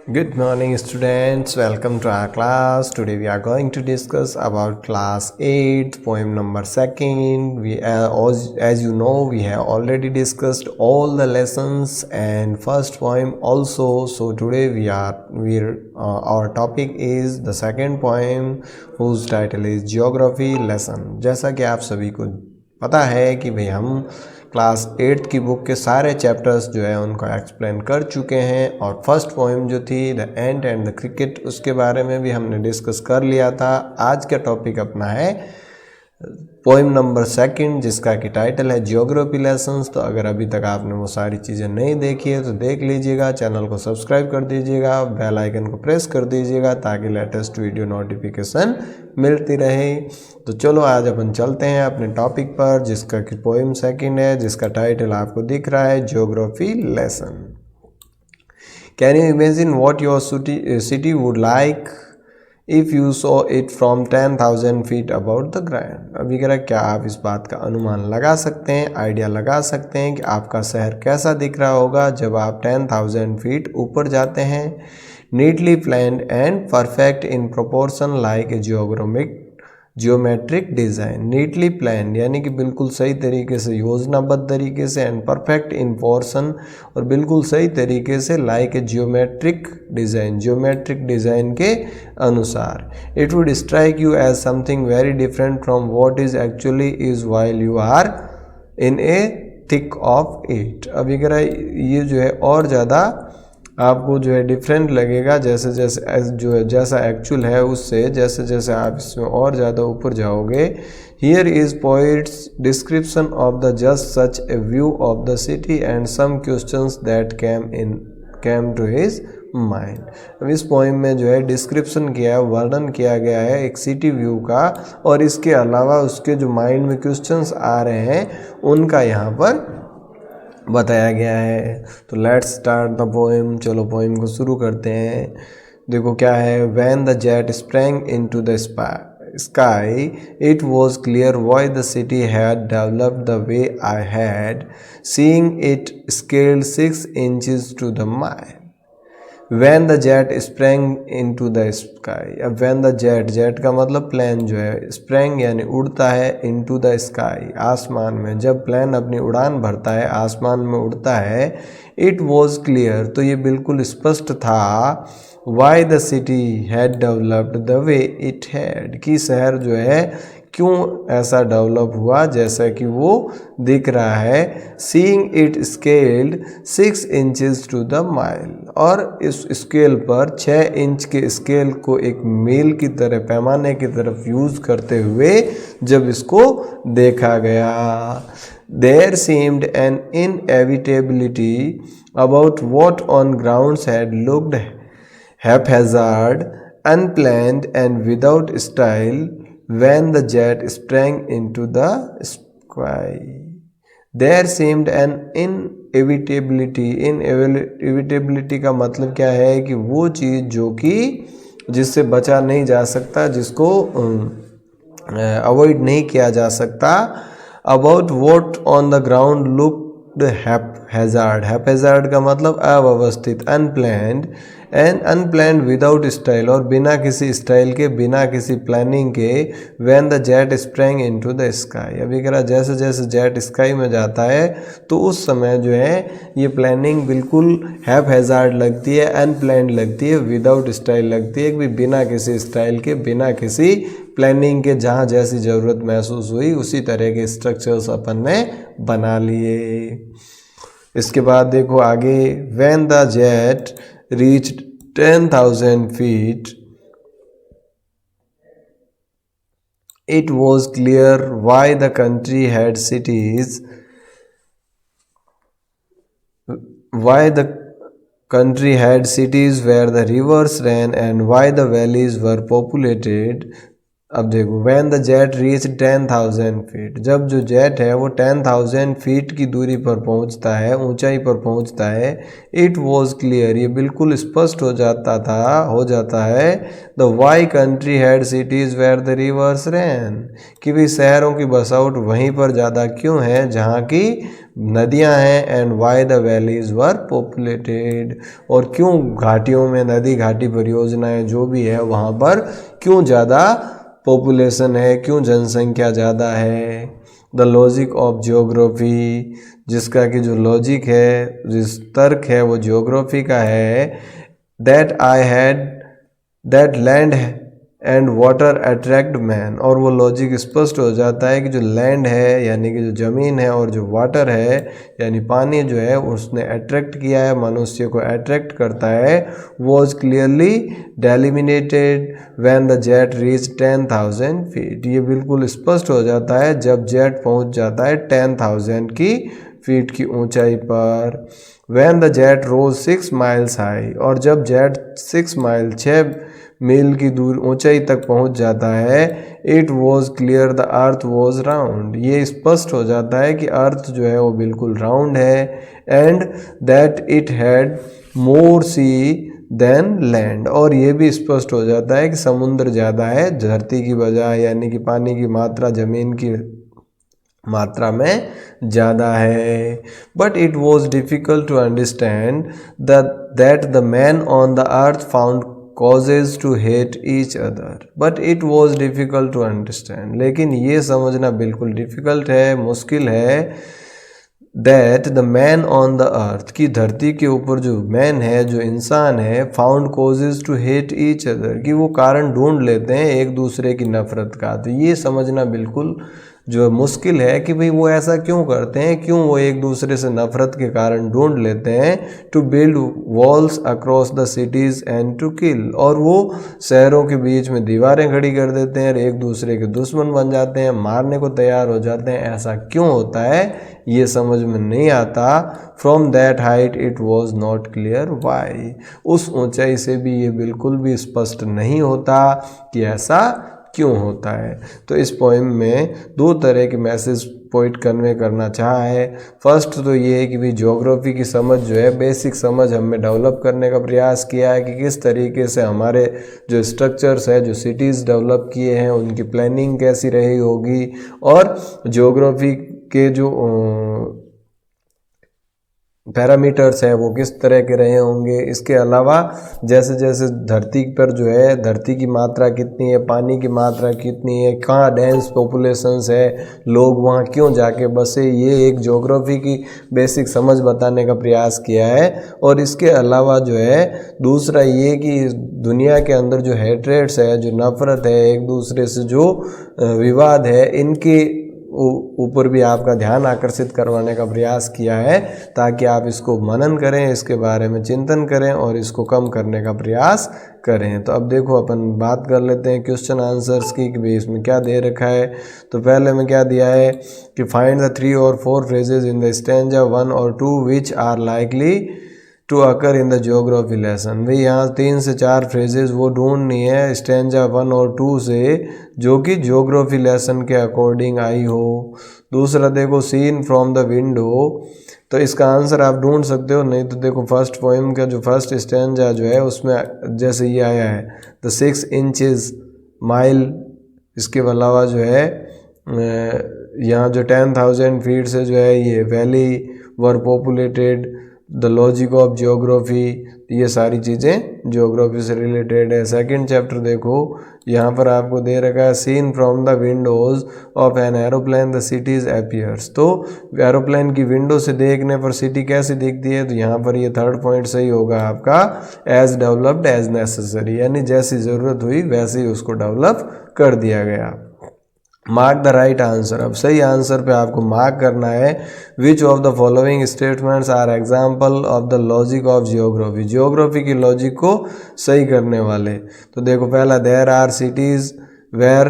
Good morning students, welcome to our class. Today we are going to discuss about class 8 poem number 2nd. As you know, we have already discussed all the lessons and first poem also. So today our topic is the second poem whose title is geography lesson. जैसा कि आप सभी को पता है कि भाई हम क्लास 8 की बुक के सारे चैप्टर्स जो है उनको एक्सप्लेन कर चुके हैं और फर्स्ट पोएम जो थी the ant and the cricket उसके बारे में भी हमने डिस्कस कर लिया था। आज का टॉपिक अपना है पोएम नंबर 2 जिसका कि टाइटल है जियोग्राफी लेसन्स। तो अगर अभी तक आपने वो सारी चीज़ें नहीं देखी है तो देख लीजिएगा, चैनल को सब्सक्राइब कर दीजिएगा, बेल आइकन को प्रेस कर दीजिएगा ताकि लेटेस्ट वीडियो नोटिफिकेशन मिलती रहे। तो चलो आज अपन चलते हैं अपने टॉपिक पर जिसका कि पोएम 2 है, जिसका टाइटल आपको दिख रहा है geography lesson. Can you imagine what your city would like if you so it from 10,000 feet about the ground. अभी कह रहा क्या आप इस बात का अनुमान लगा सकते हैं, आइडिया लगा सकते हैं कि आपका शहर कैसा दिख रहा होगा जब आप 10,000 फीट ऊपर जाते हैं। Neatly planned and perfect in proportion like a geometric design. Neatly plan यानी कि बिल्कुल सही तरीके से, योजनाबद्ध तरीके से, एंड परफेक्ट इन पोर्शन और बिल्कुल सही तरीके से, लाइक ए जियोमेट्रिक डिज़ाइन के अनुसार। It would strike you as something very different from what is actually is while you are in a thick of it. अभी कह रहा है ये जो है और ज़्यादा आपको जो है डिफरेंट लगेगा जैसे जैसे जो है जैसा एक्चुअल है उससे, जैसे जैसे आप इसमें और ज़्यादा ऊपर जाओगे। Here is poet's description of the just such a view of the city and some questions that came to his mind. अब इस पोइम में जो है डिस्क्रिप्शन किया है, वर्णन किया गया है एक सिटी व्यू का, और इसके अलावा उसके जो माइंड में क्वेश्चंस आ रहे हैं उनका यहाँ पर बताया गया है। तो लेट्स स्टार्ट द पोएम। चलो पोएम को शुरू करते हैं। देखो क्या है। When the jet sprang into the sky it was clear why the city had developed the way I had seeing it scaled 6 inches to the mile। When the jet sprang into the sky। अब when the jet का मतलब plane जो है, sprang यानी उड़ता है, into the sky आसमान में। जब प्लेन अपनी उड़ान भरता है, आसमान में उड़ता है, it was clear तो ये बिल्कुल स्पष्ट था, why the city had developed the way it had कि शहर जो है क्यों ऐसा डेवलप हुआ जैसा कि वो दिख रहा है। Seeing it scaled 6 inches to the mile और इस स्केल पर 6 इंच के स्केल को एक मील की तरह, पैमाने की तरफ यूज करते हुए जब इसको देखा गया। There seemed an inevitability about what on grounds had looked haphazard, unplanned and without style when the jet sprang into the sky। There seemed an inevitability का मतलब क्या है कि वो चीज़ जो कि जिससे बचा नहीं जा सकता, जिसको अवॉइड नहीं किया जा सकता। About what on the ground looked haphazard का मतलब अव्यवस्थित, unplanned and unplanned without style और बिना किसी स्टाइल के, बिना किसी प्लानिंग के। When the jet sprang into the sky. अभी कह रहा जैसे जैसे जेट स्काई में जाता है तो उस समय जो है ये प्लानिंग बिल्कुल हैपहैजार्ड लगती है, अनप्लैन्ड लगती है, विदाउट स्टाइल लगती है कि बिना किसी स्टाइल के, बिना किसी प्लानिंग के, जहाँ जैसी ज़रूरत महसूस हुई उसी तरह के स्ट्रक्चर्स अपन ने बना लिए। इसके बाद देखो आगे। When the jet reached 10,000 feet it was clear why the country had cities where the rivers ran and why the valleys were populated अब देखो when the jet reached 10,000 feet, जब जो जेट है वो 10,000 फीट की दूरी पर पहुंचता है, ऊंचाई पर पहुंचता है, इट वॉज क्लियर, ये बिल्कुल स्पष्ट हो जाता है the why country had cities where the rivers ran, कि भाई शहरों की बसावट वहीं पर ज़्यादा क्यों है जहाँ की नदियाँ हैं, and Y the valleys were populated, और क्यों घाटियों में नदी घाटी परियोजनाएं जो भी है वहाँ पर क्यों ज़्यादा पॉपुलेशन है, क्यों जनसंख्या ज़्यादा है। द लॉजिक ऑफ जियोग्राफी, जिसका कि जो लॉजिक है, जिस तर्क है वो जियोग्राफी का है, that I had that land and water attract man, और वो लॉजिक स्पष्ट हो जाता है कि जो लैंड है यानी कि जो ज़मीन है और जो वाटर है यानी पानी जो है उसने अट्रैक्ट किया है, मनुष्य को अट्रैक्ट करता है, was clearly delineated when the jet reached 10,000 feet, ये बिल्कुल स्पष्ट हो जाता है जब जेट पहुंच जाता है 10,000 की फीट की ऊंचाई पर। When the jet rose 6 miles high, और जब जेट 6 मील की दूर ऊंचाई तक पहुंच जाता है, it was clear the earth was round, ये स्पष्ट हो जाता है कि अर्थ जो है वो बिल्कुल राउंड है, and that it had more sea than land, और ये भी स्पष्ट हो जाता है कि समुद्र ज़्यादा है धरती की बजाय, यानी कि पानी की मात्रा ज़मीन की मात्रा में ज़्यादा है। But it was difficult to understand that the man on the earth found causes to hate each other, but it was difficult to understand, लेकिन ये समझना बिल्कुल डिफ़िकल्ट है, मुश्किल है, that the man on the अर्थ, की धरती के ऊपर जो मैन है, जो इंसान है, found causes to hate each other, कि वो कारण ढूंढ लेते हैं एक दूसरे की नफरत का। तो ये समझना बिल्कुल जो मुश्किल है कि भाई वो ऐसा क्यों करते हैं, क्यों वो एक दूसरे से नफरत के कारण ढूंढ लेते हैं। To build walls across the cities and to kill, और वो शहरों के बीच में दीवारें खड़ी कर देते हैं और एक दूसरे के दुश्मन बन जाते हैं, मारने को तैयार हो जाते हैं। ऐसा क्यों होता है ये समझ में नहीं आता। From that height it was not clear why, उस ऊंचाई से भी ये बिल्कुल भी स्पष्ट नहीं होता कि ऐसा क्यों होता है। तो इस पोएम में दो तरह के मैसेज पोइट कन्वे करना चाहा है। फर्स्ट तो ये है कि भी ज्योग्राफी की समझ जो है, बेसिक समझ हमें डेवलप करने का प्रयास किया है कि किस तरीके से हमारे जो स्ट्रक्चर्स है, जो सिटीज़ डेवलप किए हैं, उनकी प्लानिंग कैसी रही होगी, और ज्योग्राफी के जो पैरामीटर्स हैं वो किस तरह के रहे होंगे। इसके अलावा जैसे जैसे धरती पर जो है, धरती की मात्रा कितनी है, पानी की मात्रा कितनी है, कहाँ डेंस पॉपुलेशंस है, लोग वहाँ क्यों जाके बसे, ये एक ज्योग्राफी की बेसिक समझ बताने का प्रयास किया है। और इसके अलावा जो है दूसरा ये कि दुनिया के अंदर जो हेट्रेट्स है, जो नफ़रत है, एक दूसरे से जो विवाद है, इनके ऊपर भी आपका ध्यान आकर्षित करवाने का प्रयास किया है, ताकि आप इसको मनन करें, इसके बारे में चिंतन करें और इसको कम करने का प्रयास करें। तो अब देखो अपन बात कर लेते हैं क्वेश्चन आंसर्स की कि भाई इसमें क्या दे रखा है। तो पहले में क्या दिया है कि फाइंड द 3 और 4 फ्रेजेज इन द स्टैंजा 1 और 2 which are likely to occur in the geography lesson. भाई यहाँ 3 से 4 फ्रेजेस वो ढूंढनी है स्टैंजा 1 और 2 से, जो कि जियोग्राफी लेसन के अकॉर्डिंग आई हो। दूसरा देखो सीन फ्रॉम द विंडो, तो इसका आंसर आप ढूंढ सकते हो। नहीं तो देखो फर्स्ट पोएम का जो फर्स्ट स्टैंजा जो है उसमें जैसे ये आया है द 6 इंचेस माइल, इसके अलावा जो है यहाँ जो 10,000 फीट से जो है ये valley were populated, the logic of geography, ये सारी चीज़ें जियोग्राफी से रिलेटेड है। सेकंड चैप्टर देखो यहाँ पर आपको दे रखा है seen from the windows of an aeroplane the cities appears. तो एरोप्लेन की विंडो से देखने पर सिटी कैसी दिखती है, तो यहाँ पर ये थर्ड पॉइंट सही होगा आपका, एज डेवलप्ड एज नेसेसरी, यानी जैसी ज़रूरत हुई वैसे ही उसको डेवलप कर दिया गया। मार्क द राइट आंसर, अब सही आंसर पे आपको मार्क करना है। Which of the following statements are example of the logic of geography, geography की लॉजिक को सही करने वाले। तो देखो पहला, there are cities where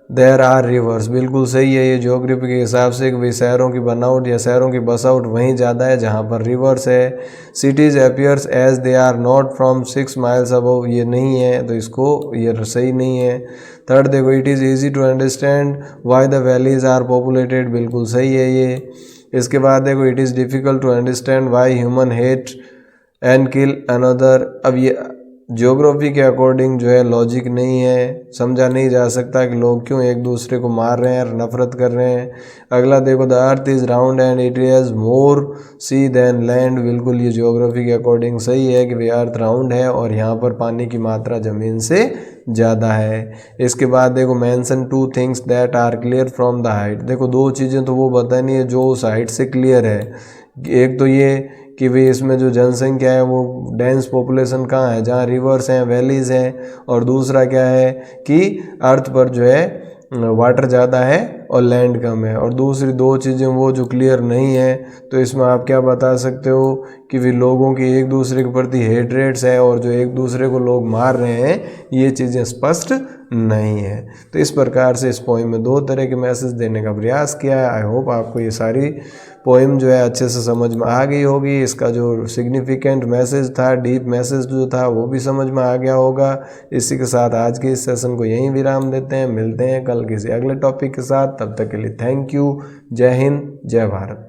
there are rivers, बिल्कुल सही है ये ज्योग्राफी के हिसाब से कि भाई शहरों की बनावट या शहरों की बसावट वहीं ज़्यादा है जहाँ पर रिवर्स है। Cities appears as they are not from 6 miles above, ये नहीं है तो इसको ये सही नहीं है। थर्ड देखो, it is easy to understand why the valleys are populated, बिल्कुल सही है ये। इसके बाद देखो, it is difficult to understand why human hate and kill another, अब ये ज्योग्राफी के अकॉर्डिंग जो है लॉजिक नहीं है, समझा नहीं जा सकता कि लोग क्यों एक दूसरे को मार रहे हैं और नफरत कर रहे हैं। अगला देखो, the earth is round and it has more sea than land, बिल्कुल ये ज्योग्राफी के अकॉर्डिंग सही है कि भाई अर्थ राउंड है और यहाँ पर पानी की मात्रा ज़मीन से ज़्यादा है। इसके बाद देखो, mention 2 things that are clear from the height, देखो 2 चीज़ें तो वो बतानी है जो उस हाइट से क्लियर है। एक तो ये कि भाई इसमें जो जनसंख्या है वो डेंस पॉपुलेशन कहाँ है, जहाँ रिवर्स हैं, वैलीज़ हैं, और दूसरा क्या है कि अर्थ पर जो है वाटर ज़्यादा है और लैंड कम है। और दूसरी 2 चीज़ें वो जो क्लियर नहीं है, तो इसमें आप क्या बता सकते हो कि भी लोगों की एक दूसरे के प्रति हेट्रेट्स है और जो एक दूसरे को लोग मार रहे हैं, ये चीज़ें स्पष्ट नहीं है। तो इस प्रकार से इस पोइम में 2 तरह के मैसेज देने का प्रयास किया है। आई होप आपको ये सारी पोइम जो है अच्छे से समझ में आ गई होगी। इसका जो सिग्निफिकेंट मैसेज था, डीप मैसेज जो था, वो भी समझ में आ गया होगा। इसी के साथ आज के इस सेशन को यहीं विराम देते हैं। मिलते हैं कल किसी अगले टॉपिक के साथ, तब तक के लिए थैंक यू। जय हिंद, जय भारत।